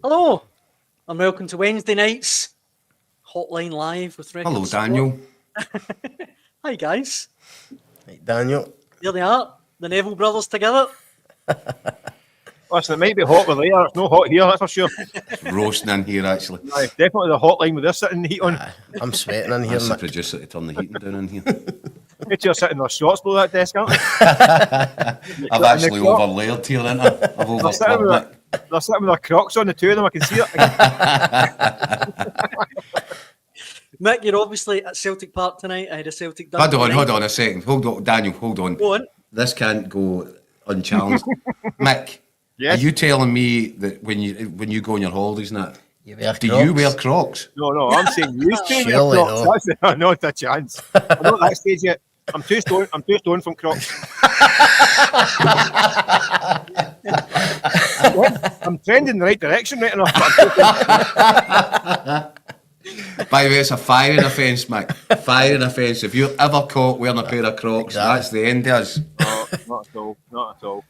Hello, and welcome to Wednesday night's Hotline Live with Record Hello, Sport. Daniel. Hi, guys. Hey, Daniel. There they are, the Neville brothers together. Listen, it might be hot with there. It's not hot here, that's for sure. It's roasting in here, actually. Aye, definitely the hotline with this sitting the heat on. I'm sweating in here, Ask the Mick. producer to turn the heating down in here. You two are sitting in their shorts below that desk, aren't they? I've actually overlayered here, haven't I? I've overlayered. They're sitting with their Crocs on, the two of them. I can see it. Mick, you're obviously at Celtic Park tonight. I had a Celtic Dundee Hold on a second. Hold on, Daniel, hold on. Go on. This can't go unchallenged. Mick, Yes? are you telling me that when you go on your holidays and that, You wear do Crocs? you wear Crocs? No, I'm saying you two wear Surely Crocs. no. That's not a chance. I'm not at that stage yet. I'm too stoned from Crocs. I'm trending in the right direction right enough. By the way, it's a firing offence, Mick. Firing offence. If you're ever caught wearing a pair of Crocs, Exactly. that's the end of us. No, not at all. Not at all.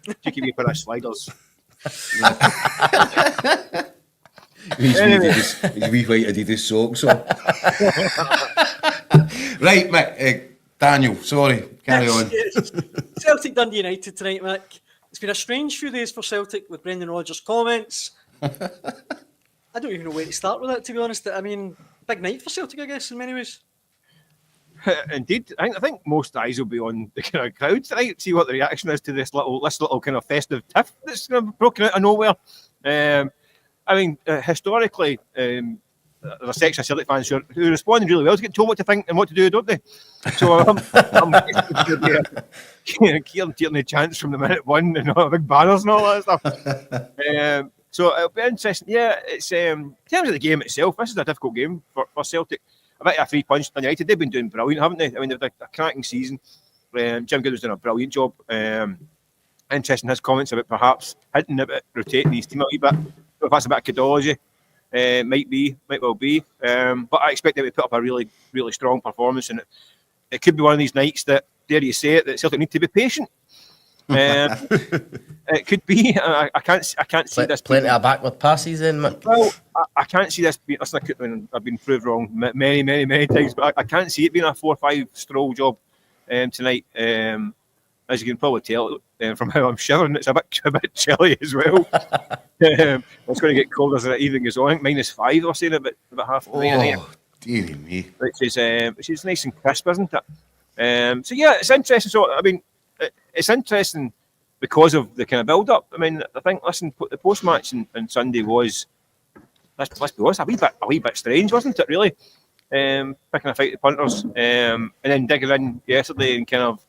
You keep me for us sliders. His wee white Adidas socks on. Right, Mick. Daniel, sorry. Carry on. Yes. Celtic Dundee United tonight, Mick. It's been a strange few days for Celtic with Brendan Rodgers' comments. I don't even know where to start with it, to be honest. I mean, big night for Celtic, I guess, in many ways. Indeed, I think most eyes will be on the kind of crowd tonight. See what the reaction is to this little kind of festive tiff that's kind of broken out of nowhere. Historically, there's a section of Celtic fans who respond really well to get told what to think and what to do, don't they? So I'm Kieran the chants from the minute one and all the big banners and all that stuff. So it'll be interesting. Yeah, it's in terms of the game itself, this is a difficult game for Celtic. A bit of a 3-punch Dundee United. They've been doing brilliant, haven't they? I mean, they've had a cracking season. Jim Goodwin's done a brilliant job. Interesting his comments about perhaps hinting about rotating his team a wee bit. If that's a bit of codology, might well be. But I expect them to put up a really, really strong performance, and it could be one of these nights that, dare you say it, that Celtic need to be patient. It could be. I can't see this. Plenty of backward passes in, Mick. Well, I can't see this being. Listen, I've been proved wrong many times, but I can't see it being a 4-5 stroll job tonight. As you can probably tell from how I'm shivering, it's a bit chilly as well. It's going to get colder as the evening goes on. I think -5, we're saying about half the night. Oh, dearie me. Which is nice and crisp, isn't it? So yeah, it's interesting. So I mean, it's interesting because of the kind of build-up. I mean, I think the post-match on Sunday was, let's be honest, a wee bit strange, wasn't it? Really, picking a fight with the punters, and then digging in yesterday and kind of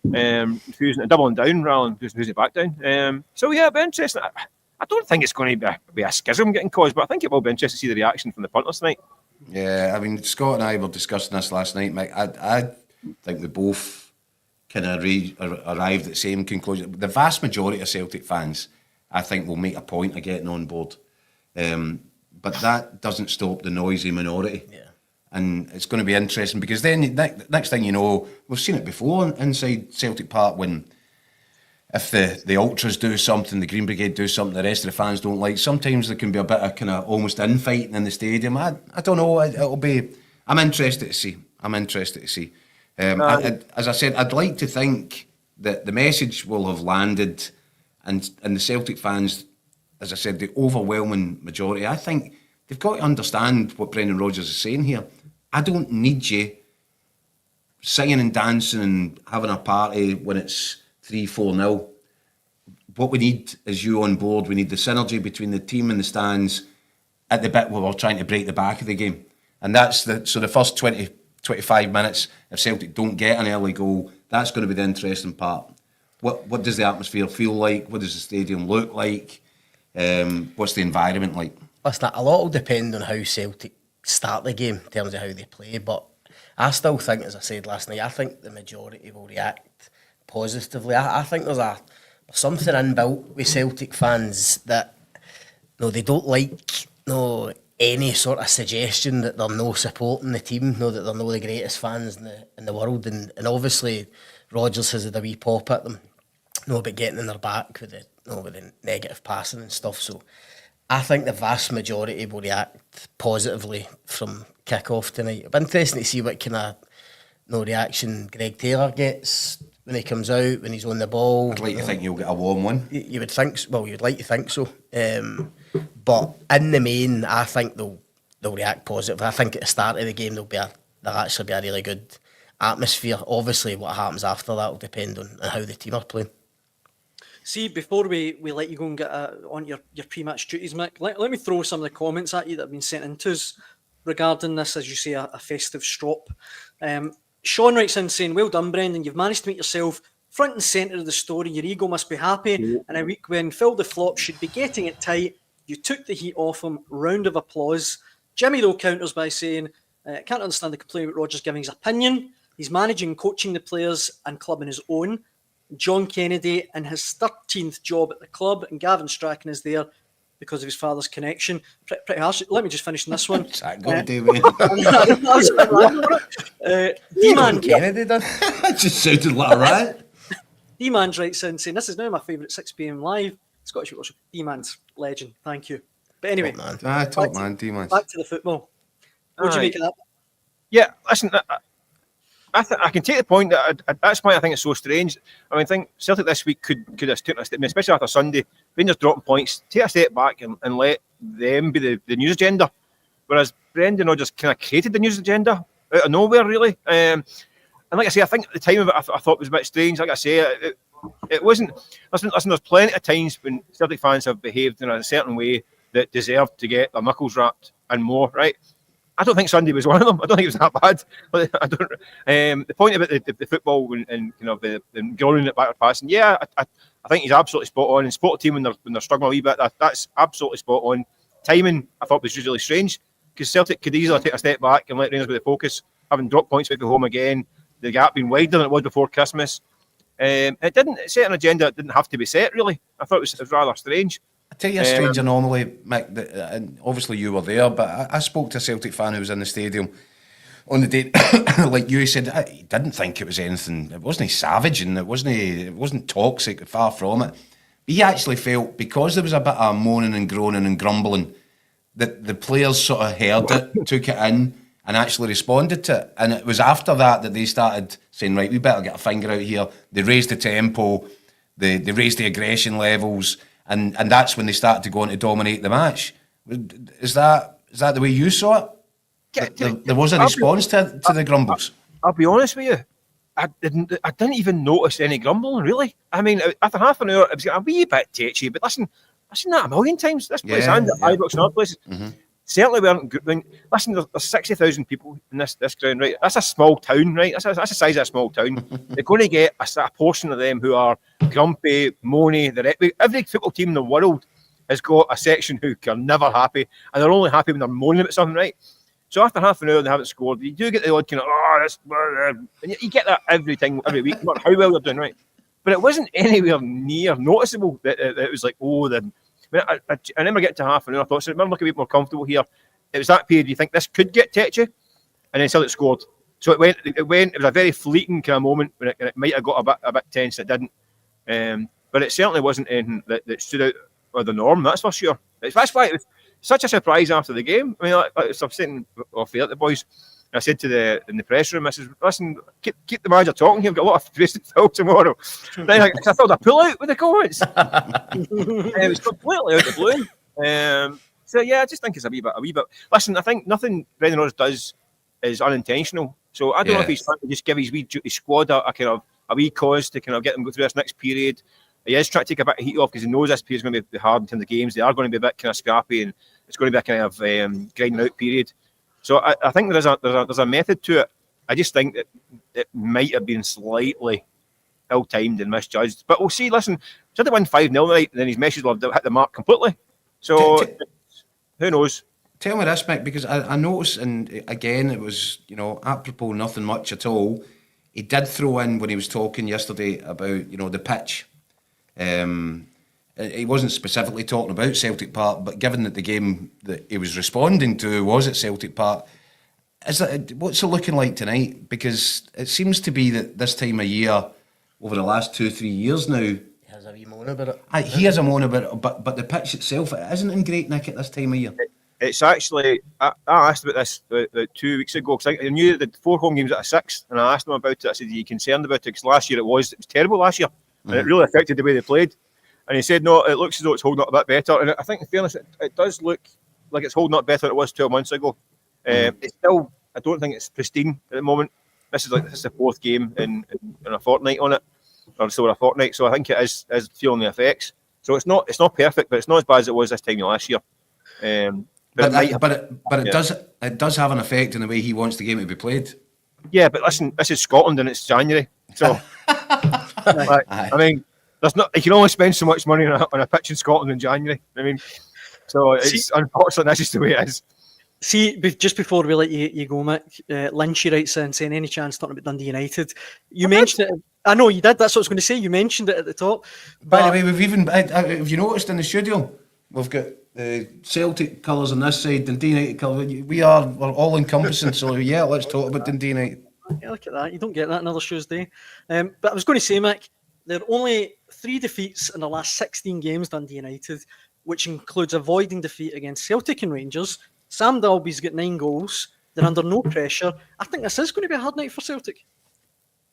refusing to doubling down rather than refusing it back down. So yeah, it'll be interesting. I don't think it's going to be a schism getting caused, but I think it will be interesting to see the reaction from the punters tonight. Yeah, I mean, Scott and I were discussing this last night, Mike. I think we both kind of arrived at the same conclusion. The vast majority of Celtic fans, I think, will make a point of getting on board. But that doesn't stop the noisy minority. Yeah. And it's going to be interesting because then next thing you know, we've seen it before inside Celtic Park when if the Ultras do something, the Green Brigade do something, the rest of the fans don't like, sometimes there can be a bit of kind of almost infighting in the stadium. I don't know. I'm interested to see. As I said, I'd like to think that the message will have landed and the Celtic fans, as I said, the overwhelming majority, I think they've got to understand what Brendan Rodgers is saying here. I don't need you singing and dancing and having a party when it's 3-4-0. What we need is you on board. We need the synergy between the team and the stands at the bit where we're trying to break the back of the game. And that's the first 20-25 minutes, if Celtic don't get an early goal, that's going to be the interesting part. What does the atmosphere feel like? What does the stadium look like? What's the environment like? Listen, a lot will depend on how Celtic start the game in terms of how they play, but I still think, as I said last night, I think the majority will react positively. I think there's something inbuilt with Celtic fans that they don't like any sort of suggestion that they're no supporting the team, that they're no the greatest fans in the world, and obviously Rodgers has had a wee pop at them, about getting in their back with the negative passing and stuff. So I think the vast majority will react positively from kick-off tonight. It'll be interesting to see what kind of reaction Greg Taylor gets when he comes out, when he's on the ball. I'd like to think you'll get a warm one. You would think, you'd like to think so. But in the main, I think they'll react positively. I think at the start of the game there'll actually be a really good atmosphere. Obviously, what happens after that will depend on how the team are playing. See, before we let you go and get on your pre-match duties, Mick, let me throw some of the comments at you that have been sent into us regarding this, as you say, a festive strop. Sean writes in saying, well done, Brendan, you've managed to make yourself front and centre of the story. Your ego must be happy. In a week when Phil the Flop should be getting it tight, you took the heat off him. Round of applause. Jimmy, though, counters by saying, can't understand the complaint about Rodgers giving his opinion. He's managing and coaching the players and club on his own. John Kennedy in his 13th job at the club, and Gavin Strachan is there because of his father's connection. Pretty harsh. Let me just finish this one. What's that got to do with D-Man Kennedy done. That just sounded like a riot. D-Man's writes in saying, this is now my favourite 6 p.m. live. Scottish Worship. D-Man's legend. Thank you. But anyway, top man, D-Man. Back to the football. What do you make of that? Yeah, listen, I can take the point that that's why I think it's so strange. I mean, I think Celtic this week could have taken a step, especially after Sunday, Rangers dropping points, take a step back and let them be the news agenda. Whereas Brendan Rodgers kind of created the news agenda out of nowhere, really. And like I say, I think at the time of it, I thought it was a bit strange. Like I say, it wasn't. Listen, there's plenty of times when Celtic fans have behaved in a certain way that deserved to get their knuckles rapped and more, right? I don't think Sunday was one of them. I don't think it was that bad. I don't. The point about the football and the growing it back passing, yeah, I think he's absolutely spot on. And support a team when they're struggling a wee bit, that's absolutely spot on. Timing, I thought was really strange because Celtic could easily take a step back and let Rangers be the focus, having dropped points to go home again. The gap being wider than it was before Christmas. It didn't set an agenda. It didn't have to be set really. I thought it was rather strange. I tell you a strange anomaly, Mick, and obviously you were there, but I spoke to a Celtic fan who was in the stadium on the day, like you said, he didn't think it was anything, it wasn't savage and it wasn't toxic, far from it. He actually felt, because there was a bit of moaning and groaning and grumbling, that the players sort of heard it, took it in and actually responded to it. And it was after that they started saying, right, we better get a finger out here. They raised the tempo, they raised the aggression levels, and that's when they started to go on to dominate the match. Is that the way you saw it? There was a response to the grumbles. I'll be honest with you. I didn't even notice any grumbling, really. I mean, after half an hour, it was a wee bit tetchy, but listen, I've seen that a million times. This place and at Ibrox and other places. Mm-hmm. Certainly weren't good. Listen, there's 60,000 people in this ground, right? That's a small town, right? That's the size of a small town. They're going to get a portion of them who are grumpy, moany. Every football team in the world has got a section who are never happy, and they're only happy when they're moaning about something, right? So after half an hour, they haven't scored. You do get the odd kind of, and you get that every week, no matter how well they're doing, right? But it wasn't anywhere near noticeable that it was like, I remember getting to half an hour, I thought, so remember looking a bit more comfortable here. It was that period you think this could get tetchy, and then Celtic scored. So it was a very fleeting kind of moment when it might have got a bit tense. It didn't, but it certainly wasn't anything that stood out of the norm. That's for sure. That's why it was such a surprise after the game. I mean, like I was sitting off there at the boys. I said to in the press room, I said, listen, keep the manager talking here. We've got a lot of face to fill tomorrow. Then I filled a pull out with the comments. It was completely out of the blue. So yeah, I just think it's a wee bit. Listen, I think nothing Brendan Rodgers does is unintentional. So I don't know if he's trying to just give his squad a kind of a wee cause to kind of get them go through this next period. He is trying to take a bit of heat off because he knows this period is going to be hard in terms of games. They are going to be a bit kind of scrappy, and it's going to be a kind of grinding out period. So I think there's a method to it. I just think that it might have been slightly ill-timed and misjudged. But we'll see. Listen, should they win 5-0 tonight, then his message will have hit the mark completely. So who knows? Tell me this, Mick, because I noticed, and again, it was, apropos nothing much at all. He did throw in when he was talking yesterday about, the pitch. He wasn't specifically talking about Celtic Park, but given that the game that he was responding to was at Celtic Park, what's it looking like tonight? Because it seems to be that this time of year, over the last 2-3 years now, has a wee moan about it. He has a moan about it, but the pitch itself, it isn't in great nick at this time of year. It's actually, I asked about this 2 weeks ago, because I knew that the 4 home games out of 6, and I asked him about it. I said, are you concerned about it? Because last year it was terrible last year, and it really affected the way they played. And he said, no, it looks as though it's holding up a bit better. And I think, in fairness, it does look like it's holding up better than it was 12 months ago. It's still, I don't think it's pristine at the moment. This is the 4th game in a fortnight on it, or so a fortnight. So I think it is feeling the effects. So it's not perfect, but it's not as bad as it was this time last year. But it does have an effect in the way he wants the game to be played. Yeah, but listen, this is Scotland and it's January, so I mean, there's not. You can only spend so much money on a pitch in Scotland in January. I mean, so it's unfortunate. That's just the way it is. See, just before we let you go, Mick, Lynchy writes in saying, any chance talking about Dundee United? You mentioned it. I know you did. That's what I was going to say. You mentioned it at the top. By the way, we've even, have you noticed in the studio, we've got Celtic colours on this side, Dundee United colours. We're all encompassing. So yeah, let's talk about Dundee United. Yeah, look at that. You don't get that another Tuesday. But I was going to say, Mick, there are only 3 defeats in the last 16 games, Dundee United, which includes avoiding defeat against Celtic and Rangers. Sam Dalby's got 9 goals. They're under no pressure. I think this is going to be a hard night for Celtic.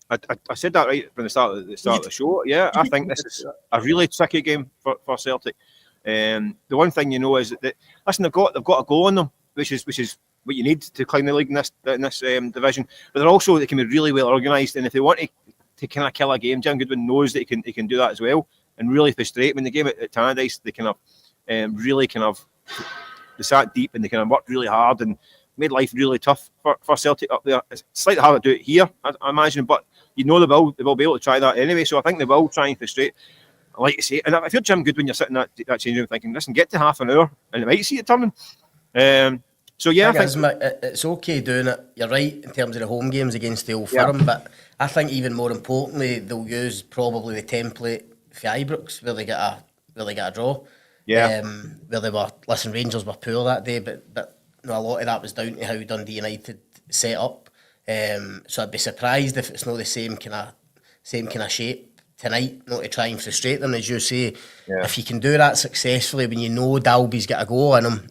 I said that right from the start of the show. Yeah, I think this is a really tricky game for Celtic. The one thing you know is that listen, they've got a goal on them, which is what you need to climb the league in this division. But they can be really well organised, and if they want to kind of kill a game, Jim Goodwin knows that he can do that as well, and really frustrate. When the game at Tannadice, they kind of really kind of they sat deep and they kind of worked really hard and made life really tough for Celtic up there. It's slightly harder to do it here, I imagine, but you know they will be able to try that anyway. So I think they will try and frustrate. Like you say, and if you're Jim Goodwin, you're sitting in that changing room thinking, listen, get to half an hour and they might see it turning. So yeah, I think it's okay doing it. You're right in terms of the home games against the Old Firm, but I think even more importantly, they'll use probably the template for Ibrox where they get a draw. Yeah. Where they were, Rangers were poor that day, but a lot of that was down to how Dundee United set up. So I'd be surprised if it's not the same kind of shape tonight, not to try and frustrate them, as you say. Yeah. If you can do that successfully when you know Dalby's got a goal in him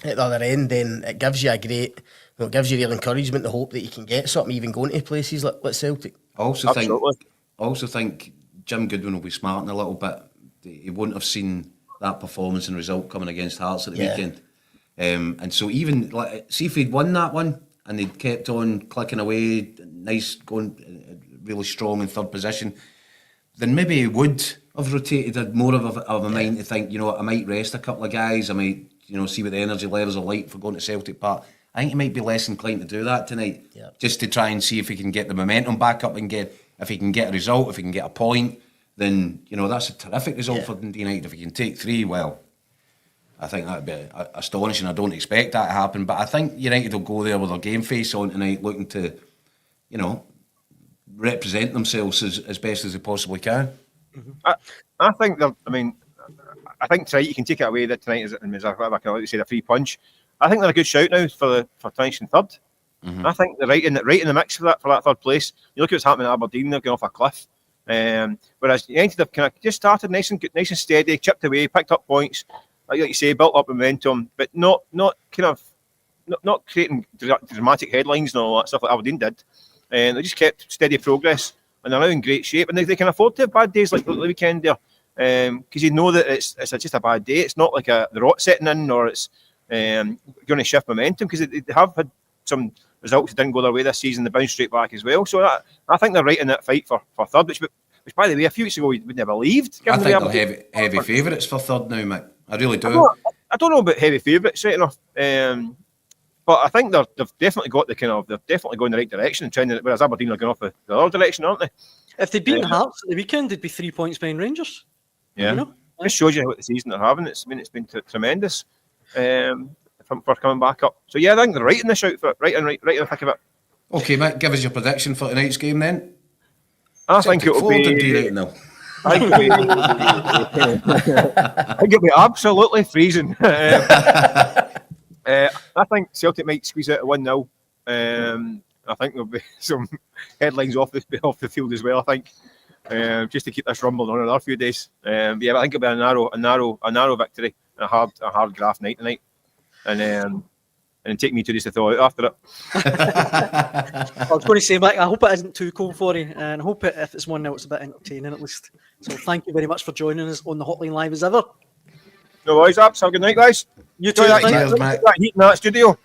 at the other end, then it gives you it gives you real encouragement to hope that you can get something even going to places like Celtic. I also think Jim Goodwin will be smarting a little bit. He wouldn't have seen that performance and result coming against Hearts at the weekend. And so even, see if he'd won that one and they'd kept on clicking away, nice, going really strong in third position, then maybe he would have rotated more of a mind to think, I might rest a couple of guys, I might, see what the energy levels are like for going to Celtic Park. I think he might be less inclined to do that tonight, just to try and see if he can get the momentum back up and if he can get a result, if he can get a point, then, that's a terrific result for Dundee United. If he can take 3, well, I think that'd be astonishing. I don't expect that to happen, but I think United will go there with their game face on tonight, looking to, represent themselves as best as they possibly can. I think I think tonight you can take it away that tonight is I can say the free punch. I think they're a good shout now for finishing third. Mm-hmm. I think they're right in the mix for that third place. You look at what's happening at Aberdeen; they're going off a cliff. Whereas United have kind of just started nice and steady, chipped away, picked up points, like you say, built up momentum, but not creating dramatic headlines and all that stuff like Aberdeen did. And they just kept steady progress, and they're now in great shape. And they can afford to have bad days like the weekend there, because you know that it's just a bad day. It's not like the rot setting in, or it's going to shift momentum, because they have had some results that didn't go their way this season. They bounced straight back as well. So I think they're right in that fight for third, which by the way, a few weeks ago we would never believed. I think they're heavy favourites for third now, Mick. I really do. I don't know about heavy favourites, right enough. But I think they've definitely got they're definitely going in the right direction and trending. Whereas Aberdeen are going off the other direction, aren't they? If they'd beaten Hearts at the weekend, they'd be 3 points behind Rangers. Yeah, just shows you what the season they're having. It's been tremendous for coming back up. So yeah, I think they're right in the shout for it, right in the thick of it. Okay, Mick, give us your prediction for tonight's game then. I think it'll be. I think it'll be absolutely freezing. I think Celtic might squeeze out a 1-0. I think there'll be some headlines off the field as well. I think just to keep this rumbling on another few days. Yeah, but I think it'll be a narrow victory and a hard graft night tonight, and take me 2 days to thaw out after it. I was going to say, Mike, I hope it isn't too cold for you, and I hope if it's 1-0, it's a bit entertaining at least. So thank you very much for joining us on the Hotline Live as ever. No worries, Abs. Have a good night, guys. You too. Enjoy Cheers, mate. that heat in that studio.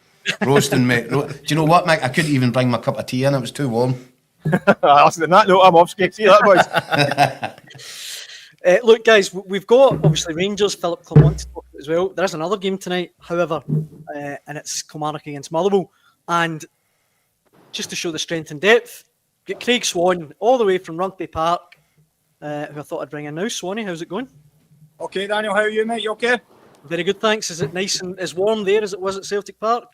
Roasting, mate. Do you know what, Mike? I couldn't even bring my cup of tea in. It was too warm. Listen, on that note, I'm off skate. See you later, boys. Look, guys, we've got obviously Rangers, Philip Clement to talk about as well. There is another game tonight, however, and it's Kilmarnock against Motherwell. And just to show the strength and depth, get Craig Swan all the way from Rugby Park, who I thought I'd bring in now. Swanee, how's it going? Okay, Daniel, how are you, mate? You okay? Very good, thanks. Is it nice and as warm there as it was at Celtic Park?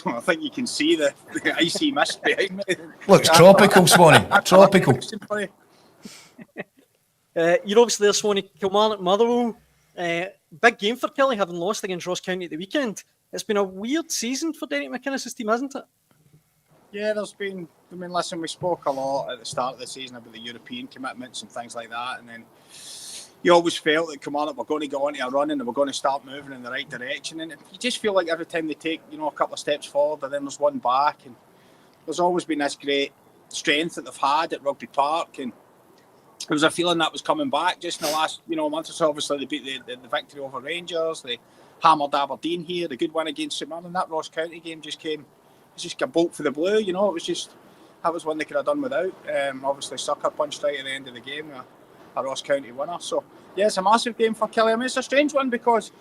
I think you can see the icy mist behind me. Looks tropical, Swanee. Tropical. You're obviously there, Swanee. Kilmarnock, Motherwell. Big game for Kelly, having lost against Ross County at the weekend. It's been a weird season for Derek McInnes' team, hasn't it? Yeah, listen, we spoke a lot at the start of the season about the European commitments and things like that, and then you always felt that Kilmarnock were going to go into a run and they were going to start moving in the right direction, and you just feel like every time they take, a couple of steps forward and then there's one back, and there's always been this great strength that they've had at Rugby Park, and there was a feeling that was coming back just in the last, month or so. Obviously, they beat the victory over Rangers, they hammered Aberdeen here, the good win against St Mirren, and that Ross County game just a bolt for the blue, it was just, that was one they could have done without. Obviously, Sucker punched right at the end of the game, a Ross County winner. So, yeah, it's a massive game for Kelly. I mean, it's a strange one because,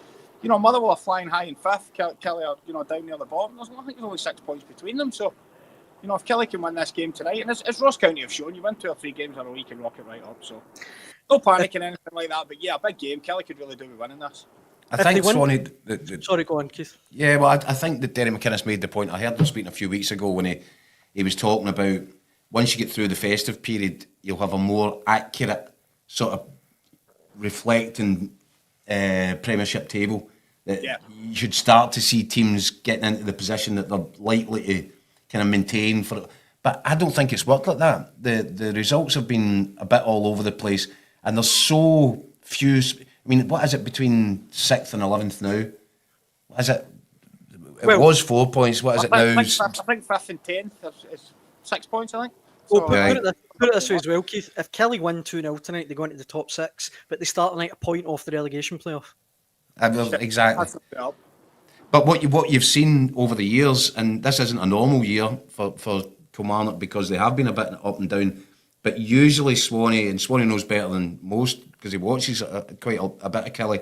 Motherwell are flying high in fifth. Kelly are, down near the bottom. I think there's only 6 points between them. So, if Kelly can win this game tonight, and as Ross County have shown, you win 2 or 3 games in a week and rock it right up. So, no panic and anything like that. But, yeah, a big game. Kelly could really do with winning this. I think Swanee... Sorry, go on, Keith. Yeah, well, I think that Derek McInnes made the point. I heard him speaking a few weeks ago when he was talking about once you get through the festive period, you'll have a more accurate sort of reflecting Premiership table. That you should start to see teams getting into the position that they're likely to kind of maintain for. But I don't think it's worked like that. The results have been a bit all over the place, and there's so few. I mean, what is it between 6th and 11th now? What is it? It was 4 points. What is it now? I think 5th and 10th is 6 points, I think. Well, put it this way as well, Keith. If Kelly win 2-0 tonight, they go into the top 6, but they start tonight a point off the relegation playoff. Exactly. But what you've seen over the years, and this isn't a normal year for Kilmarnock because they have been a bit up and down, but usually Swanee knows better than most because he watches quite a bit of Kelly.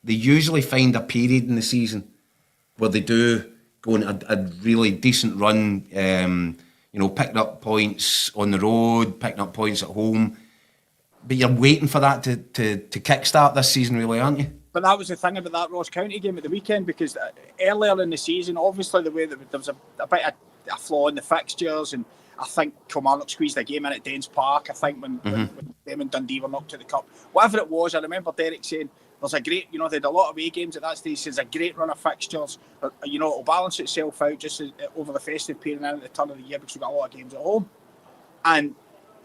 They usually find a period in the season where they do go on a really decent run, picking up points on the road, picking up points at home. But you're waiting for that to kickstart this season, really, aren't you? But that was the thing about that Ross County game at the weekend, because earlier in the season, obviously the way that there was a bit of a flaw in the fixtures, and I think Kilmarnock squeezed a game in at Dens Park. I think when them and Dundee were knocked to the cup, whatever it was, I remember Derek saying there's a great, they had a lot of away games at that stage. There's a great run of fixtures. It'll balance itself out just over the festive period and at the turn of the year because we've got a lot of games at home. And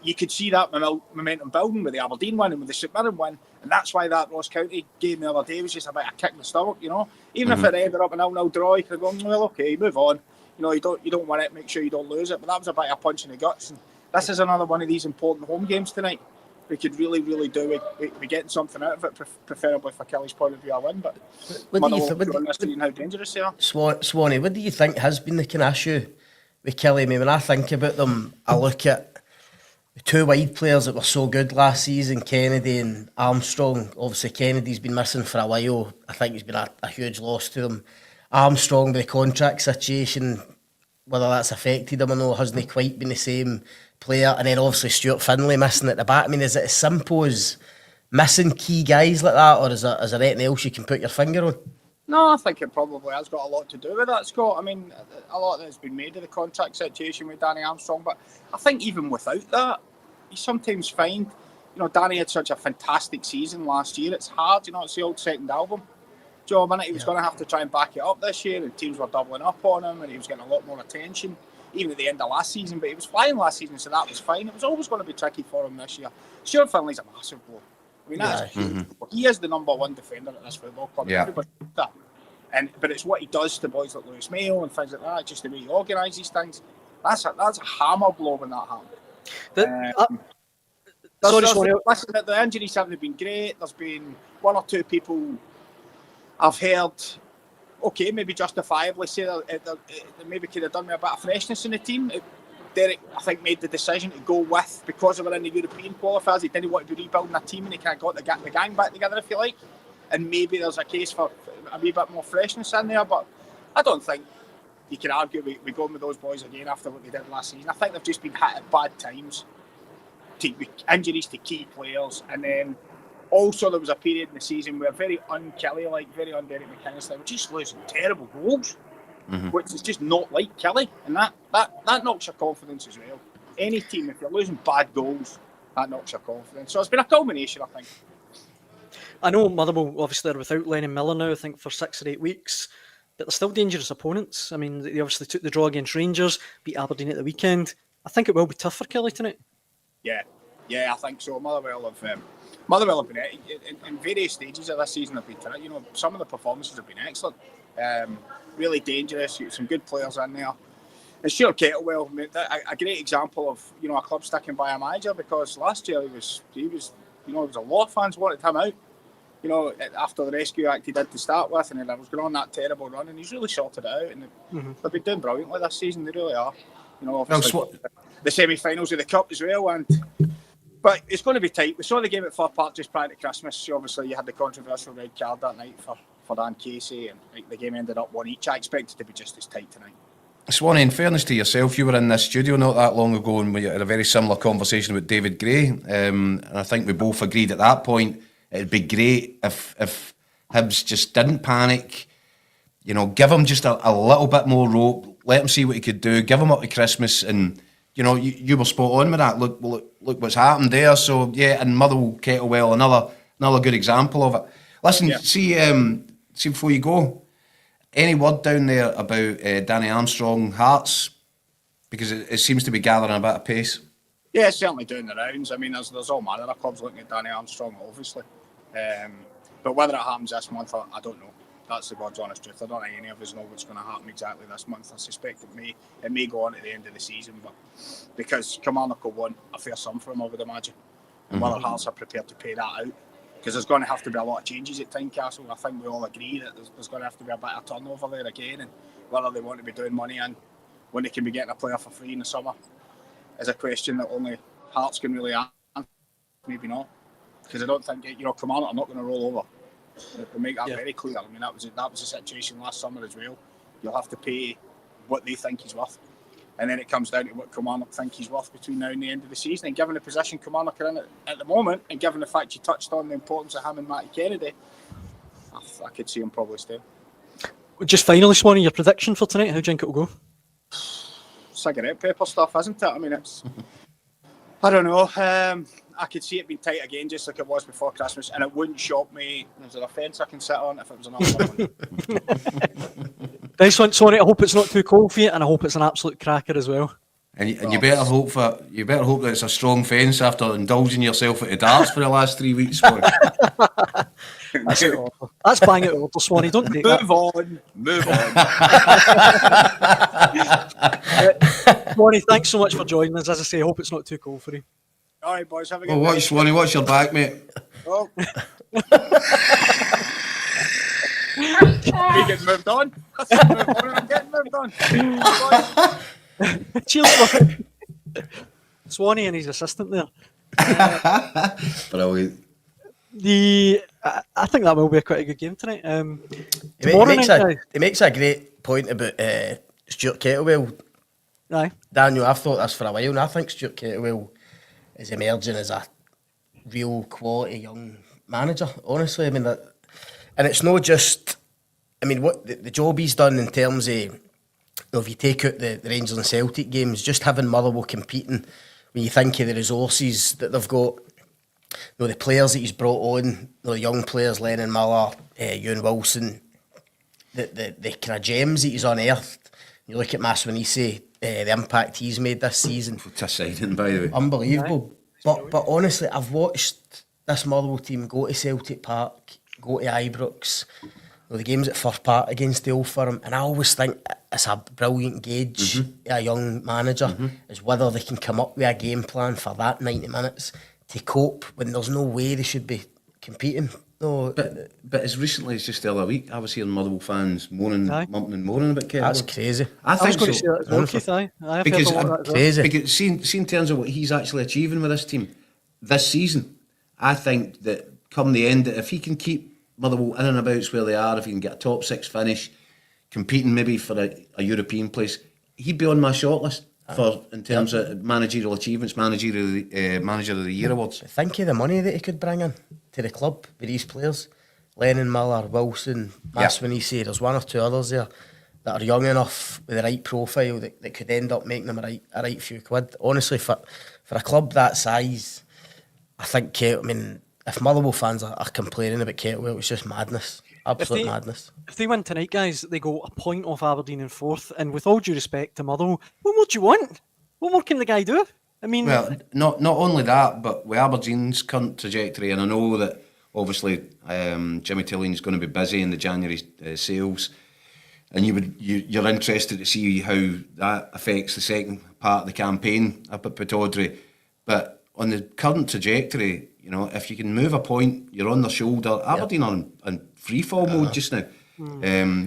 you could see that momentum building with the Aberdeen win and with the St Mirren win, and that's why that Ross County game the other day was just a bit of a kick in the stomach, Even if it ended up an 0-0 draw, you could have gone, well, okay, move on. You don't win it, make sure you don't lose it. But that was a bit of a punch in the guts. And this is another one of these important home games tonight. We could really, really do. We're getting something out of it, preferably for Kelly's point of view, a win. But what do you think? How dangerous they are. Swanee, what do you think has been the kind of issue with Kelly? I mean, when I think about them, I look at the 2 wide players that were so good last season, Kennedy and Armstrong. Obviously, Kennedy's been missing for a while. I think he's been a huge loss to them. Armstrong, with the contract situation, whether that's affected him or not, hasn't quite been the same player. And then obviously Stuart Finlay missing at the back. I mean, is it as simple as missing key guys like that, or is there anything else you can put your finger on? No, I think it probably has got a lot to do with that, Scott. I mean, a lot of that's been made of the contract situation with Danny Armstrong, but I think even without that, you sometimes find, Danny had such a fantastic season last year. It's hard, it's the old second album. Joe, a minute he was going to have to try and back it up this year, and teams were doubling up on him, and he was getting a lot more attention. even at the end of last season, but he was flying last season, so that was fine. It was always going to be tricky for him this year. Stuart Finley's a massive blow. I mean, that's huge. He is the number one defender at this football club. Yeah. Everybody knows that. But it's what he does to boys like Lewis Mayo and things like that, just the way he organises things. That's a hammer blow when that happened. Listen, the injuries haven't been great. There's been one or two people I've heard, okay, maybe justifiably say that maybe could have done with a bit of freshness in the team. Derek, I think, made the decision to go with, because they were in the European qualifiers, he didn't want to be rebuilding a team, and he kind of got the gang back together, if you like. And maybe there's a case for a wee bit more freshness in there, but I don't think you can argue we go with those boys again after what they did last season. I think they've just been hit at bad times, injuries to key players, and then also there was a period in the season where very un-Kelly-like, very un-Derek McInnes, they were just losing terrible goals, which is just not like Kelly, and that knocks your confidence as well. Any team, if you're losing bad goals, that knocks your confidence. So it's been a culmination, I think. I know Motherwell obviously are without Lennon Miller now, I think, for 6 or 8 weeks, but they're still dangerous opponents. I mean, they obviously took the draw against Rangers, beat Aberdeen at the weekend. I think it will be tough for Kelly tonight. Yeah, I think so. Motherwell have been in various stages of this season. Have been, some of the performances have been excellent, really dangerous. Some good players in there. And Stuart Kettlewell, a great example of a club sticking by a manager, because last year he was there was a lot of fans wanted him out. After the rescue act he did to start with, and then I was going on that terrible run, and he's really sorted it out, and they've been doing brilliantly this season. They really are. Obviously the semi-finals of the cup as well, but it's going to be tight. We saw the game at Fir Park just prior to Christmas. Obviously, you had the controversial red card that night for Dan Casey, and the game ended up 1 each. I expect it to be just as tight tonight. Swanee, in fairness to yourself, you were in this studio not that long ago, and we had a very similar conversation with David Gray, and I think we both agreed at that point it'd be great if Hibs just didn't panic, give him just a little bit more rope, let him see what he could do, give him up to Christmas, and you were spot on with that. Look what's happened there. So yeah, and Motherwell, Kettlewell, another good example of it. Listen, see before you go, any word down there about Danny Armstrong Hearts, because it seems to be gathering a bit of pace. Yeah, it's certainly doing the rounds. I mean, there's all manner of clubs looking at Danny Armstrong, obviously. But whether it happens this month, I don't know. That's the God's honest truth. I don't think any of us know what's going to happen exactly this month. I suspect it may go on at the end of the season, but because Kilmarnock will want a fair sum for him, I would imagine. And whether Hearts are prepared to pay that out, because there's going to have to be a lot of changes at Tynecastle. I think we all agree that there's going to have to be a bit of turnover there again, and whether they want to be doing money in when they can be getting a player for free in the summer is a question that only Hearts can really answer. Maybe not, because I don't think Kilmarnock are not going to roll over. They make that very clear. I mean, that was the situation last summer as well. You'll have to pay what they think he's worth, and then it comes down to what Kilmarnock think he's worth between now and the end of the season. And given the position Kilmarnock are in at the moment, and given the fact you touched on the importance of him and Matty Kennedy, I could see him probably staying. Just finally, Swanee, your prediction for tonight? How do you think it'll go? Cigarette paper stuff, isn't it? I mean, it's... I don't know. I could see it being tight again, just like it was before Christmas, and it wouldn't shock me. Is there a fence I can sit on if it was another one? Nice one, Swanee. I hope it's not too cold for you, and I hope it's an absolute cracker as well. And you better hope that it's a strong fence after indulging yourself at the darts for the last 3 weeks. That's bang out order, Swanee. Don't take that. Move on. Swanee, thanks so much for joining us. As I say, I hope it's not too cold for you. All right, boys. Have a good night. Watch, Swanee. Watch your back, mate. Oh. We get moved on. Getting moved on. Cheers, Swanee and his assistant there. Brilliant. I think that will be quite a good game tonight. He makes a great point about Stuart Kettlewell. Aye. Daniel, I've thought this for a while, and I think Stuart Kettlewell is emerging as a real quality young manager. Honestly, I mean that, and it's not just. I mean, what the job he's done in terms of, if you take out the Rangers and Celtic games, just having Motherwell competing, when you think of the resources that they've got, the players that he's brought on, the young players, Lennon Miller, Ewan Wilson, the kind of gems that he's unearthed. You look at Maswanise, the impact he's made this season. To signing, by the way. Unbelievable. But honestly, I've watched this Motherwell team go to Celtic Park, go to Ibrox, the games at Fir Park against the Old Firm, and I always think it's a brilliant gauge a young manager is whether they can come up with a game plan for that 90 minutes to cope when there's no way they should be competing. No, but as recently as just the other week, I was hearing Motherwell fans moaning, Aye. mumping and moaning about Kettle. that's crazy. I I was think going so. to say that as well, Keith. I have Because heard a lot of that as well. Crazy. Because see in terms of what he's actually achieving with this team this season, I think that come the end, if he can keep Motherwell in and about where they are, if he can get a top 6 finish, competing maybe for a European place, he'd be on my shortlist for in terms of managerial achievements, manager of the year awards. Think of the money that he could bring in to the club with these players. Lennon, Miller, Wilson, Maswinisi, there's one or two others there that are young enough with the right profile that could end up making them a right few quid. Honestly, for a club that size, I think, if Motherwell fans are complaining about Kettlewell, it's just madness. Absolute madness. If they win tonight, guys, they go a point off Aberdeen in 4th. And with all due respect to Motherwell, what more do you want? What more can the guy do? I mean, Well, not only that, but with Aberdeen's current trajectory, and I know that obviously Jimmy Tilling's going to be busy in the January sales, and you're interested to see how that affects the second part of the campaign up at Pittodrie. But on the current trajectory, if you can move a point, you're on their shoulder. Aberdeen are in free fall mode just now.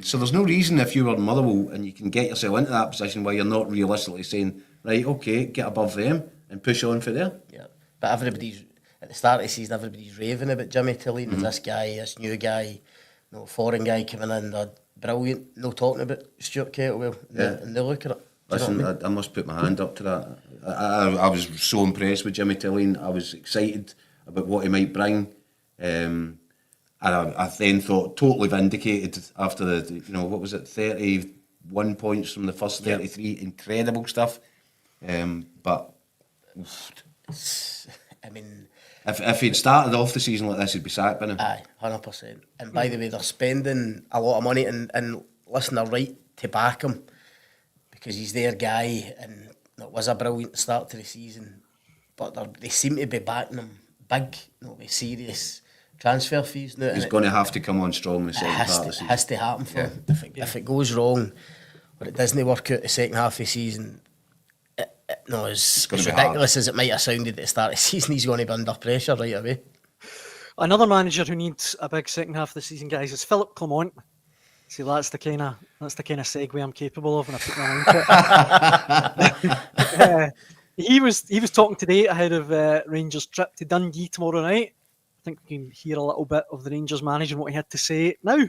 So there's no reason if you were in Motherwell and you can get yourself into that position where you're not realistically saying, right, okay, get above them and push on for there. Yeah, but everybody's at the start of the season, everybody's raving about Jimmy Tilleen. This new guy, foreign guy coming in. They're brilliant. No talking about Stuart Kettlewell. And they look at it. Listen, I must put my hand up to that. I was so impressed with Jimmy Tillleen. I was excited about what he might bring. And I then thought totally vindicated after what was it, 31 points from the first 33, incredible stuff. But if he'd started off the season like this, he'd be sacked by now. Aye, 100%. And by the way, they're spending a lot of money, and listen, they're right to back him because he's their guy, and it was a brilliant start to the season. But they seem to be backing him big, with serious transfer fees now. He's going to have to come on strong in the second part of the season. It has to happen for him. If it goes wrong, or it doesn't work out the second half of the season, as ridiculous as it might have sounded at the start of the season, he's going to be under pressure right away. another manager who needs a big second half of the season, guys, is Philip Clement. See, that's the kind of segue I'm capable of when I put my mind to it. He was talking today ahead of Rangers' trip to Dundee tomorrow night. I think we can hear a little bit of the Rangers manager and what he had to say now.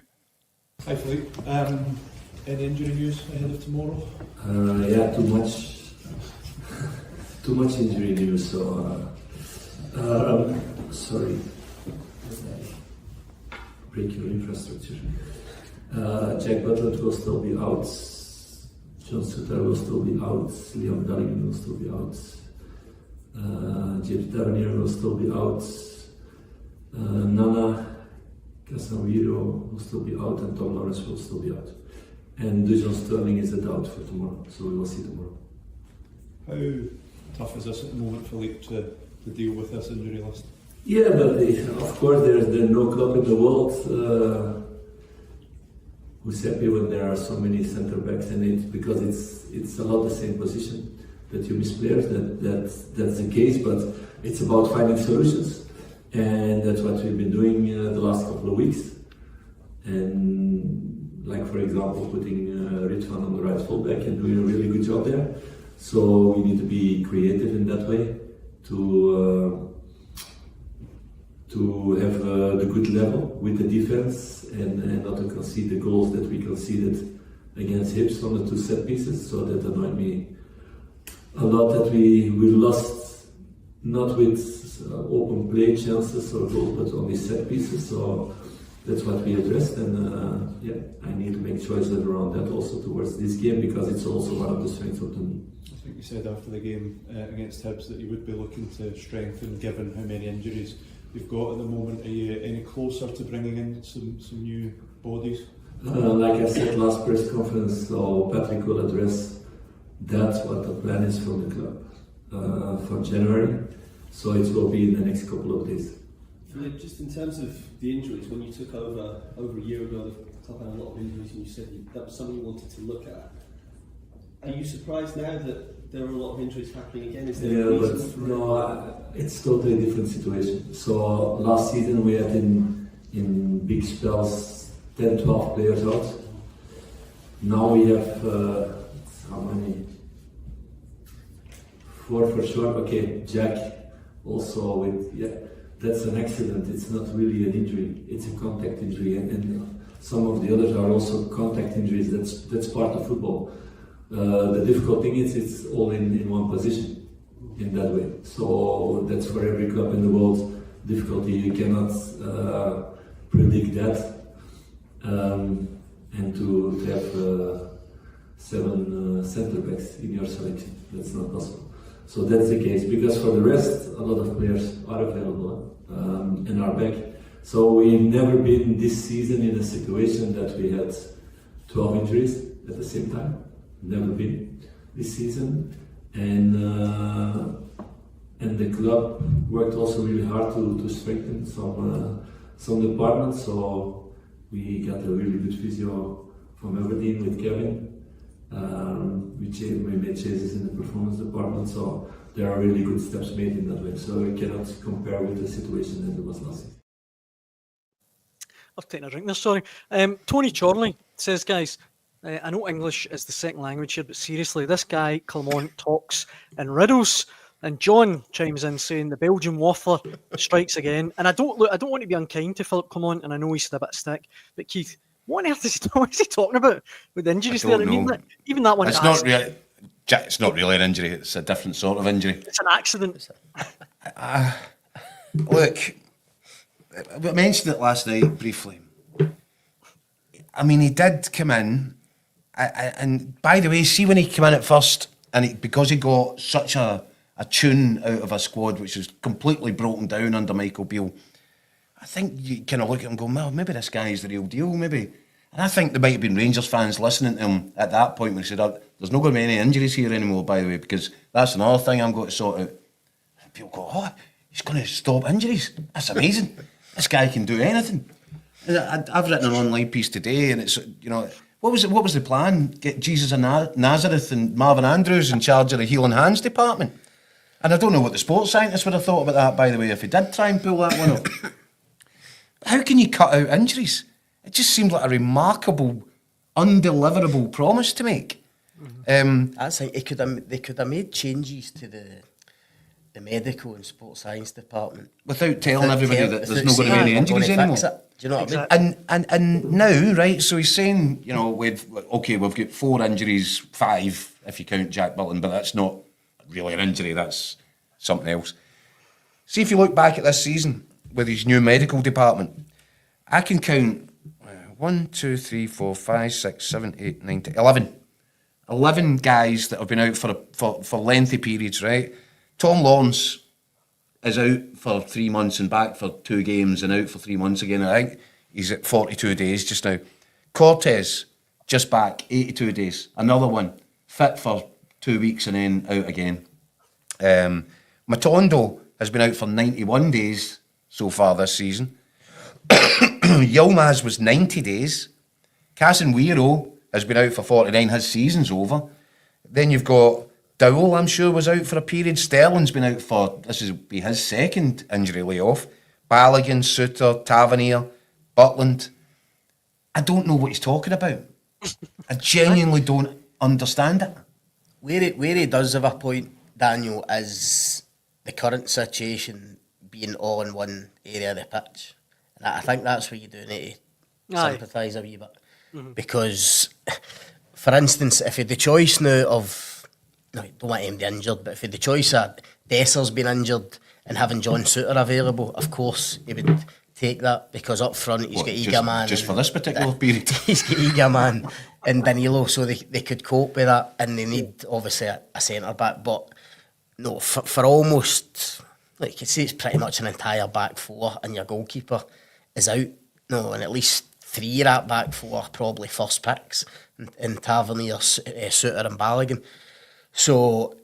Hi Philippe. Any injury news ahead of tomorrow? Yeah, too much injury news. So sorry, break your infrastructure. Jack Butler will still be out. John Sutter will still be out. Liam Dallin will still be out. James Tavernier will still be out. Nana Casemiro will still be out, and Tom Lawrence will still be out. And Dujon Sterling is a doubt for tomorrow, so we will see tomorrow. How tough is this at the moment, Philippe, to deal with this injury list? Yeah, but of course there's no club in the world who's happy when there are so many centre backs in it, because it's a lot the same position that you miss players. That's the case, but it's about finding solutions, and that's what we've been doing the last couple of weeks. And like, for example, putting Ritvan on the right fullback and doing a really good job there. So we need to be creative in that way to have the good level with the defense and not to concede the goals that we conceded against Hibs on the two set pieces. So that annoyed me a lot, that we lost not with open play chances or goals, but only set pieces. So that's what we addressed, and I need to make choices around that also towards this game, because it's also one of the strengths of the team. I think you said after the game against Hibs that you would be looking to strengthen, given how many injuries you've got at the moment. Are you any closer to bringing in some new bodies? Like I said last press conference, so Patrick will address That's what the plan is from the club for January. So it will be in the next couple of days. Philip, just in terms of the injuries, when you took over a year ago, the club had a lot of injuries, and you said that was something you wanted to look at. Are you surprised now that there are a lot of injuries happening again? Is there a reason for it? No, it's totally different situation. So last season we had in big spells 10, 12 players out. Now we have how many? 4 for sure. Okay, Jack also with that's an accident. It's not really an injury. It's a contact injury, and some of the others are also contact injuries. That's part of football. The difficult thing is it's all in one position in that way. So that's for every club in the world difficulty. You cannot predict that, and to have 7 centre backs in your selection, that's not possible. So that's the case, because for the rest, a lot of players are available and are back. So we've never been this season in a situation that we had 12 injuries at the same time. Never been this season, and the club worked also really hard to strengthen some departments. So we got a really good physio from Aberdeen with Kevin. We made changes in the performance department, so there are really good steps made in that way. So we cannot compare with the situation that it was last season. I've taken a drink there, sorry. Tony Chorley says, guys, I know English is the second language here, but seriously, this guy, Kilmarnock, talks in riddles. And John chimes in saying the Belgian waffler strikes again. And I don't want to be unkind to Philip Clement, and I know he's had a bit of stick, but Keith, what on earth what is he talking about with the injuries there? I mean, even that one. It's not really. It's not really an injury. It's a different sort of injury. It's an accident. Look, I mentioned it last night briefly. I mean, he did come in, and by the way, see when he came in at first, and because he got such a tune out of a squad which was completely broken down under Michael Beale, I think you kind of look at him and go, well, maybe this guy's the real deal, maybe. And I think there might have been Rangers fans listening to him at that point when he said, there's not going to be any injuries here anymore, by the way, because that's another thing I'm going to sort out. And people go, oh, he's going to stop injuries. That's amazing. This guy can do anything. I've written an online piece today, and it's, what was the plan? Get Jesus of Nazareth and Marvin Andrews in charge of the Healing Hands department. And I don't know what the sports scientists would have thought about that, by the way, if he did try and pull that one up. How can you cut out injuries? It just seemed like a remarkable, undeliverable promise to make. That's like they could have made changes to the medical and sports science department without telling everybody that there's not going to be any injuries anymore. Do you know what I mean? And now, right? So he's saying, we've got 4 injuries, 5 if you count Jack Burton, but that's not really an injury. That's something else. See, if you look back at this season with his new medical department, I can count 1, 2, 3, 4, 5, 6, 7, 8, 9, 10, 11. 11 guys that have been out for lengthy periods, right? Tom Lawrence is out for 3 months and back for 2 games and out for 3 months again. I think he's at 42 days just now. Cortez, just back, 82 days. Another one, fit for 2 weeks and then out again. Matondo has been out for 91 days so far this season. Yilmaz was 90 days. Casemiro has been out for 49. His season's over. Then you've got Dowell, I'm sure, was out for a period. Sterling's been out for, this will be his second injury layoff. Balogun, Suter, Tavernier, Butland. I don't know what he's talking about. I genuinely don't understand it. Where he does have a point, Daniel, is the current situation being all in one area of the pitch. And I think that's where you do need to sympathise a wee bit. Mm-hmm. Because, for instance, if you had the choice now of, no, don't want him to be injured, but if you had the choice of Desser's been injured and having John Suter available, of course he would take that, because up front he's got Egaman. Just for this particular period? He's got Egaman and Danilo, so they could cope with that, and they need, obviously, a centre-back, but no, for almost, like you say, it's pretty much an entire back 4, and your goalkeeper is out. No, and at least 3 of that back 4 are probably first picks, in Tavernier, Suter and Balogun. So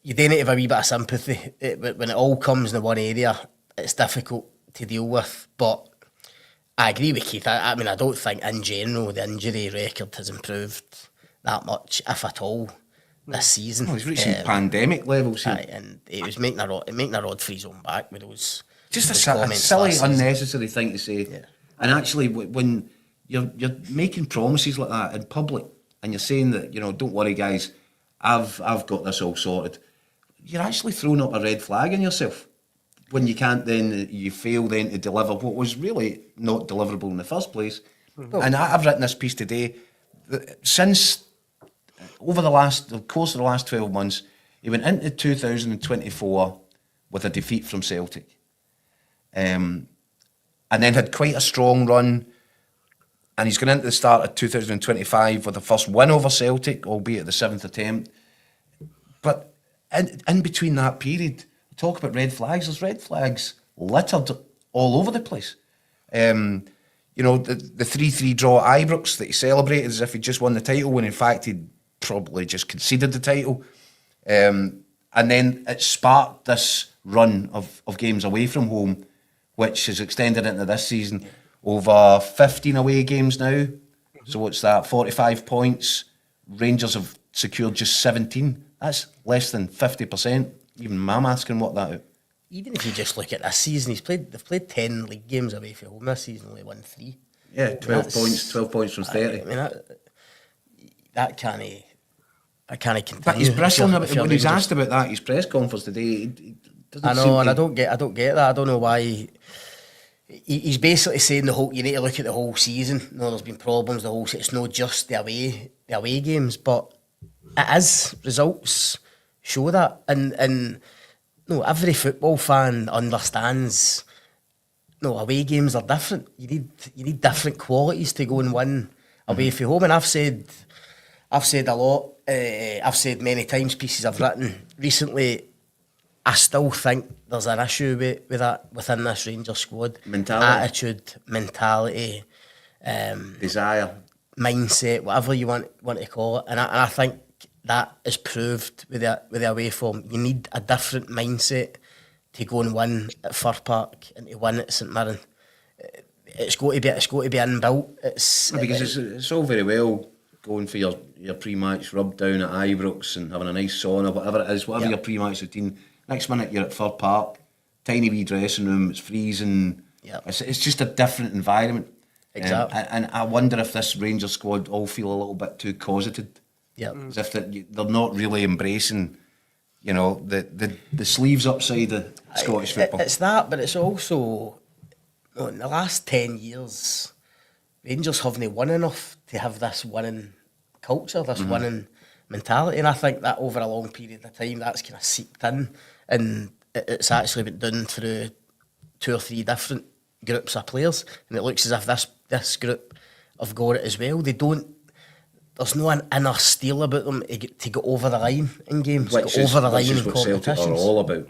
you do need to have a wee bit of sympathy. When it all comes in one area, it's difficult to deal with. But I agree with Keith. I mean, I don't think in general the injury record has improved that much, if at all, this season. Well, he's reaching pandemic levels here. Aye, and he was making a rod for his own back with those. Just those a comments silly, last season. unnecessary thing to say. Yeah. And actually, when you're making promises like that in public, and you're saying that, don't worry, guys, I've got this all sorted, you're actually throwing up a red flag on yourself when you fail then to deliver what was really not deliverable in the first place. And I've written this piece today. Since over the course of the last 12 months, he went into 2024 with a defeat from Celtic. And then had quite a strong run, and he's going into the start of 2025 with the first win over Celtic, albeit at the 7th attempt. But in between that period, talk about red flags, there's red flags littered all over the place. The 3-3 draw at Ibrox that he celebrated as if he just won the title, when in fact he'd probably just conceded the title. And then it sparked this run of games away from home, which has extended into this season. Over 15 away games now. So what's that? 45 points. Rangers have secured just 17. That's less than 50%. Even my maths can work that out. Even if you just look at this season, they've played 10 league games away from home this season, only won 3. Yeah, 12 points from 30. I mean, that can't continue. But he's bristling if you're when he's Rangers. asked about that, his press conference today. He doesn't I know, seem and to- I don't get that. I don't know why. He's basically saying you need to look at the whole season. No, there's been problems the whole season. It's not just the away games, but it is. Results show that, and no, every football fan understands. No, away games are different. You need different qualities to go and win away from home. And I've said a lot. I've said many times, pieces I've written recently. I still think there's an issue with that within this Rangers squad. Attitude, mentality, desire, mindset, whatever you want to call it. And I think that is proved with the away form. You need a different mindset to go and win at Fir Park and to win at St Mirren. It's got to be inbuilt. Because it's all very well going for your pre-match rub down at Ibrox and having a nice sauna, whatever it is, whatever your pre-match routine. Next minute you're at Fir Park, tiny wee dressing room, it's freezing. Yep. It's just a different environment. Exactly. And I wonder if this Rangers squad all feel a little bit too cosseted. Yep. As if they're not really embracing, the sleeves upside of Scottish football. It's that, but it's also, in the last 10 years, Rangers haven't won enough to have this winning culture, this winning mentality. And I think that over a long period of time, that's kind of seeped in. And it's actually been done through 2 or 3 different groups of players. And it looks as if this group have got it as well. There's no an inner steel about them to go over the line in games, Which go over the is line in what Celtic are competitions. all about.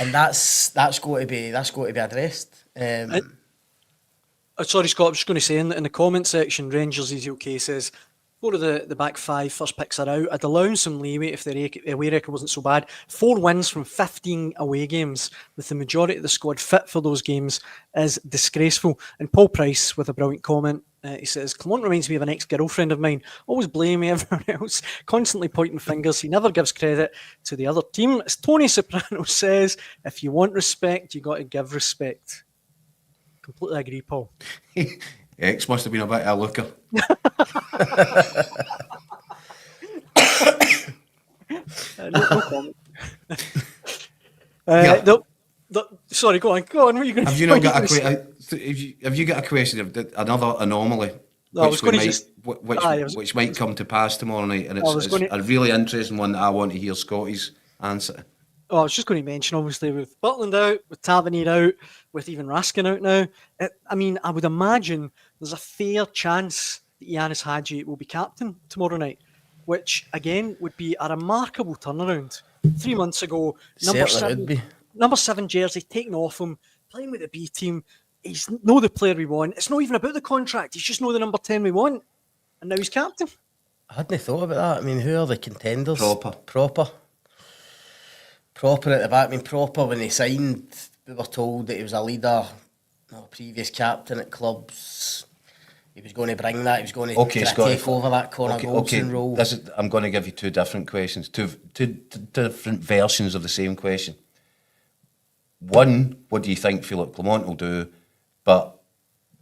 And that's got to be addressed. Sorry, Scott, I was just going to say in the comment section, Rangers Easy OK says, 4 of the back 5 first picks are out. I'd allow some leeway if their away record wasn't so bad. 4 wins from 15 away games, with the majority of the squad fit for those games, is disgraceful. And Paul Price, with a brilliant comment, he says, Clement reminds me of an ex-girlfriend of mine, always blaming everyone else, constantly pointing fingers. He never gives credit to the other team. As Tony Soprano says, if you want respect, you got to give respect. Completely agree, Paul. X must have been a bit of a looker. No comment. Yeah. Sorry, go on. What are you going to Have you not got have you got a question of another anomaly No, I was going to just- which might come to pass tomorrow night, and I was it's gonna- a really interesting one that I want to hear Scotty's answer. Oh, I was just going to mention, obviously, with Butland out, with Tavernier out, with even Raskin out now, I would imagine there's a fair chance that Yanis Hadji will be captain tomorrow night, which, again, would be a remarkable turnaround. 3 months ago, Certainly would be. number 7 jersey taken off him, playing with the B team. He's not the player we want. It's not even about the contract. He's just not the number 10 we want. And now he's captain. I hadn't thought about that. I mean, who are the contenders? Proper at the back. I mean, Proper, when he signed, we were told that he was a leader, previous captain at clubs. He was going to bring that. He was going to take over that Connor Goldson role. I'm going to give you two different questions, two different versions of the same question. One, what do you think Philip Clement will do? But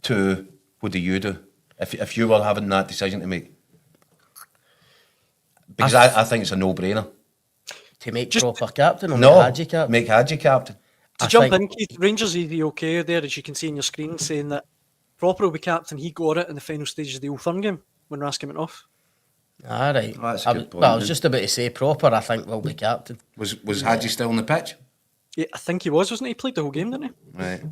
two, what do you do if you were having that decision to make? Because I think it's a no-brainer. To make Proper captain or make Hadji captain? Make Hadji captain. To jump in, Keith, Rangers are the okay there, as you can see on your screen, saying that Proper will be captain. He got it in the final stages of the Old Firm game when Raskin went off. All right. Oh, that's a good point. Well, I was just about to say Proper, I think, will be captain. Was Hadji still on the pitch? Yeah, I think he was, wasn't he? He played the whole game, didn't he? Right.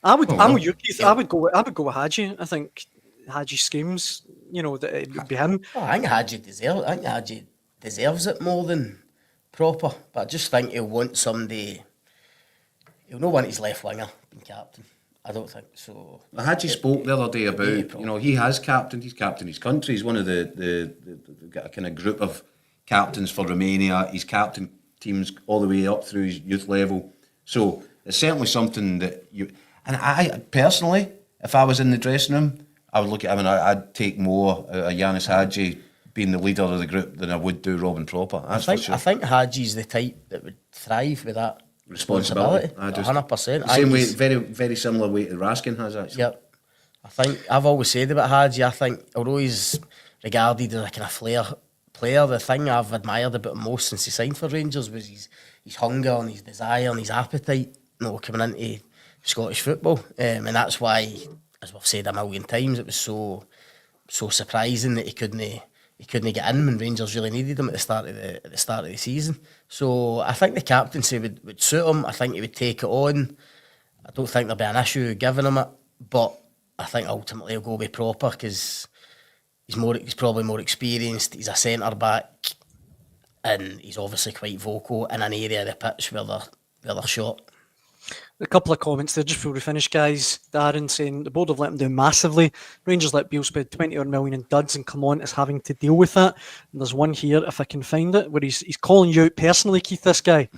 I'm with you, Keith. I would go with Hadji. I think Hadji screams, that it would be him. Oh, I think Hadji deserves it more than Proper, but I just think he'll want somebody. He'll not want his left winger being captain. I don't think so. Hadji spoke the other day about, he has captained. He's captained his country. He's one of the got a kind of group of captains for Romania. He's captained teams all the way up through his youth level. So it's certainly something that you. And I personally, if I was in the dressing room, I would look at him and I'd take more of Yanis Hadji being the leader of the group than I would do Robin Proper. That's for sure. I think Hadji's the type that would thrive with that responsibility. 100%. The same way, very, very similar way to Raskin has, actually. Yep. I think I've always said about Hadji, I think, although he's regarded as a kind of flair player, the thing I've admired about him most since he signed for Rangers was his hunger and his desire and his appetite, coming into Scottish football. And that's why, as we've said a million times, it was so surprising that he couldn't get in when Rangers really needed him at the start of the season. So I think the captaincy would suit him. I think he would take it on. I don't think there'll be an issue giving him it, but I think ultimately he'll go with Proper because he's probably more experienced. He's a centre back, and he's obviously quite vocal in an area of the pitch where they're short. A couple of comments there just before we finish, guys. Darren saying the board have let him down massively. Rangers let Beale spend 20 million in duds and Clement is having to deal with that. And there's one here, if I can find it, where he's calling you out personally, Keith, this guy.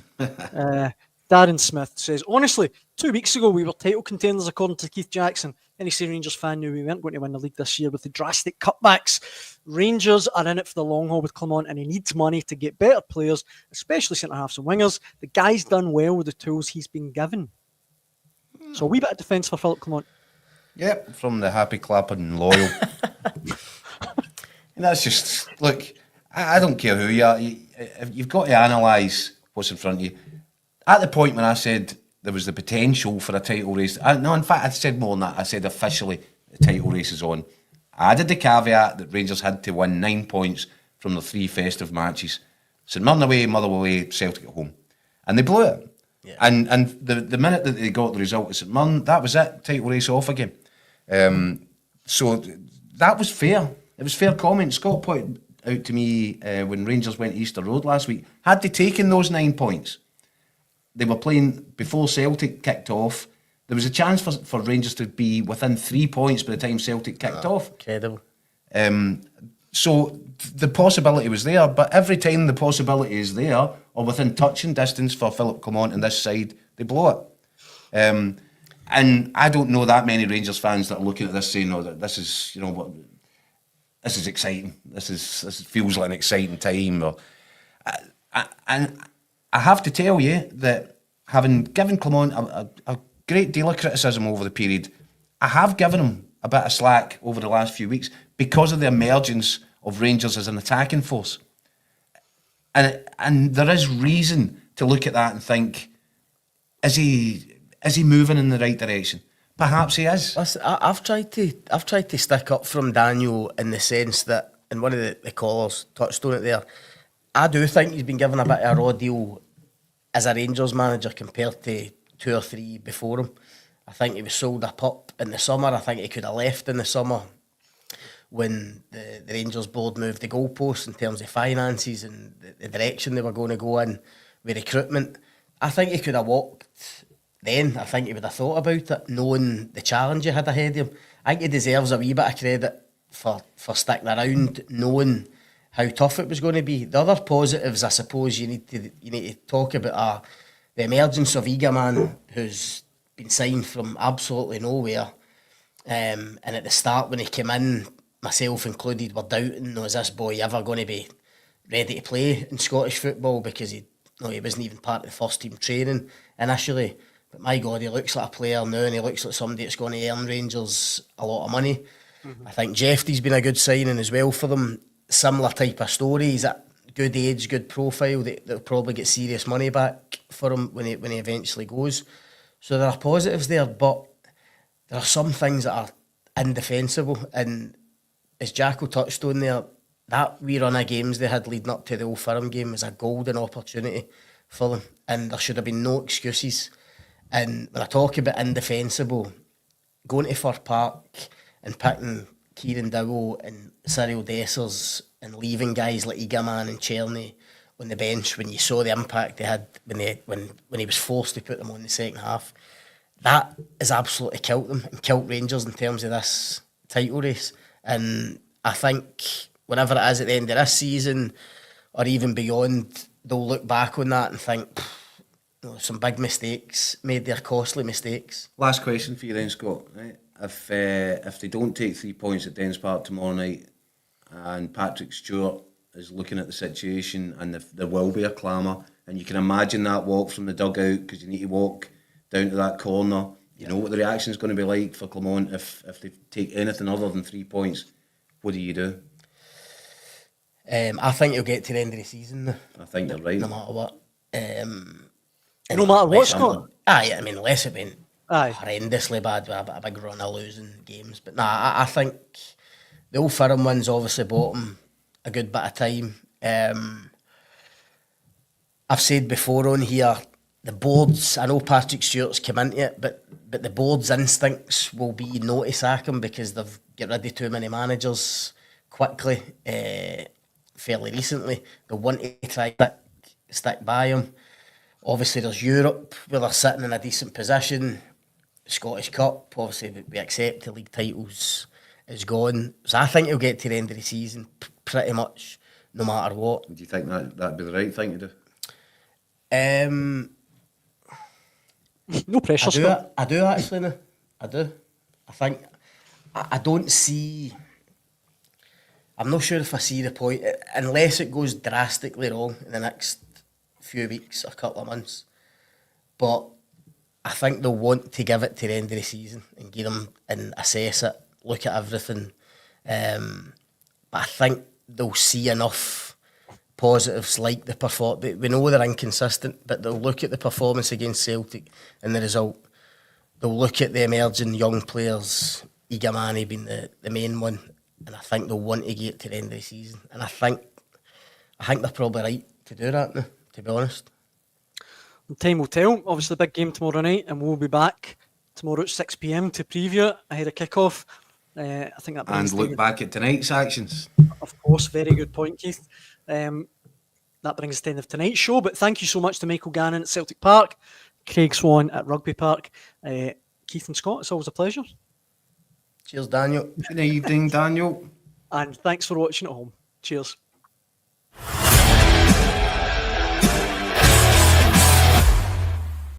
Darren Smith says, honestly, 2 weeks ago we were title contenders according to Keith Jackson. Any Rangers fan knew we weren't going to win the league this year with the drastic cutbacks. Rangers are in it for the long haul with Clement and he needs money to get better players, especially centre-halves and wingers. The guy's done well with the tools he's been given. So a wee bit of defence for Philip Clement. Yep, from the happy clapping loyal. And that's just, look, I don't care who you are. You've got to analyse what's in front of you. At the point when I said there was the potential for a title race, in fact, I said more than that. I said officially the title race is on. I added the caveat that Rangers had to win 9 points from the 3 festive matches. St Mirren away, Motherwell away, Celtic at home. And they blew it. Yeah. And the minute that they got the result at St Mirren, that was it, title race off again. So that was fair. It was fair comment. Scott pointed out to me when Rangers went to Easter Road last week, had they taken those 9 points, they were playing before Celtic kicked off. There was a chance for Rangers to be within 3 points by the time Celtic kicked off. Incredible. So the possibility was there, but every time the possibility is there, or within touching distance for Philip Clement on this side, they blow it. And I don't know that many Rangers fans that are looking at this saying, "Oh, this is, this is exciting. This feels like an exciting time." And I have to tell you that having given Clement a great deal of criticism over the period, I have given him a bit of slack over the last few weeks because of the emergence of Rangers as an attacking force. And there is reason to look at that and think, is he moving in the right direction? Perhaps he is. Listen, I've tried to stick up from Daniel in the sense that, and one of the callers touched on it there, I do think he's been given a bit of a raw deal as a Rangers manager compared to 2 or 3 before him. I think he was sold a pup in the summer. I think he could have left in the summer when the Rangers board moved the goalposts in terms of finances and the direction they were going to go in with recruitment. I think he could have walked then. I think he would have thought about it, knowing the challenge he had ahead of him. I think he deserves a wee bit of credit for sticking around, knowing how tough it was going to be. The other positives, I suppose, you need to talk about are the emergence of Eagleman, who's been signed from absolutely nowhere. And at the start, when he came in, myself included, were doubting, is this boy ever going to be ready to play in Scottish football, because he wasn't even part of the first team training initially. But my God, he looks like a player now, and he looks like somebody that's going to earn Rangers a lot of money. I think Jeffrey's been a good signing as well for them. Similar type of story. He's at good age, good profile. They'll probably get serious money back for him when he eventually goes. So there are positives there, but there are some things that are indefensible. And as Jacko touched on there, that wee run of games they had leading up to the Old Firm game was a golden opportunity for them, and there should have been no excuses. And when I talk about indefensible, going to Fir Park and picking Kieran Dowell and Cyril Dessers and leaving guys like Eagleman and Cherny on the bench when you saw the impact they had when he was forced to put them on the second half, that has absolutely killed them and killed Rangers in terms of this title race. And I think whenever it is at the end of this season or even beyond, they'll look back on that and think, some big mistakes made there, costly mistakes. Last question for you then, Scott. Right? If they don't take 3 points at Dens Park tomorrow night, and Patrick Stewart is looking at the situation, and there will be a clamour, and you can imagine that walk from the dugout, because you need to walk down to that corner. You know what the reaction is going to be like for Clermont if they take anything other than 3 points. What do you do? I think you'll get to the end of the season though. I think you're right. No matter what. No matter what, Scott? Aye, I mean, unless it went Aye. horrendously bad with a big run of losing games. But nah, I think the Old Firm one's obviously bought him a good bit of time. I've said before on here, the board's, I know Patrick Stewart's come into it, but the board's instincts will be not to sack him because they've got rid of too many managers quickly, fairly recently. They want to try to stick by him. Obviously, there's Europe, where they're sitting in a decent position. Scottish Cup, obviously, we accept the league titles is gone. So I think he'll get to the end of the season pretty much no matter what. Do you think that'd be the right thing to do? No pressure, Scott. I do actually now. I do. I think I don't see. I'm not sure if I see the point unless it goes drastically wrong in the next few weeks or couple of months. But I think they'll want to give it to the end of the season and give them and assess it, look at everything. But I think they'll see enough positives like the performance. We know they're inconsistent, but they'll look at the performance against Celtic and the result. They'll look at the emerging young players, Igamani being the main one, and I think they'll want to get to the end of the season. And I think they're probably right to do that now, to be honest. Time will tell. Obviously, the big game tomorrow night, and we'll be back tomorrow at 6 p.m. to preview it ahead of kick-off. I think that brings and look back at tonight's actions. Of course, very good point, Keith. That brings us to the end of tonight's show. But thank you so much to Michael Gannon at Celtic Park, Craig Swan at Rugby Park, Keith and Scott. It's always a pleasure. Cheers, Daniel. Good evening, Daniel. And thanks for watching at home. Cheers.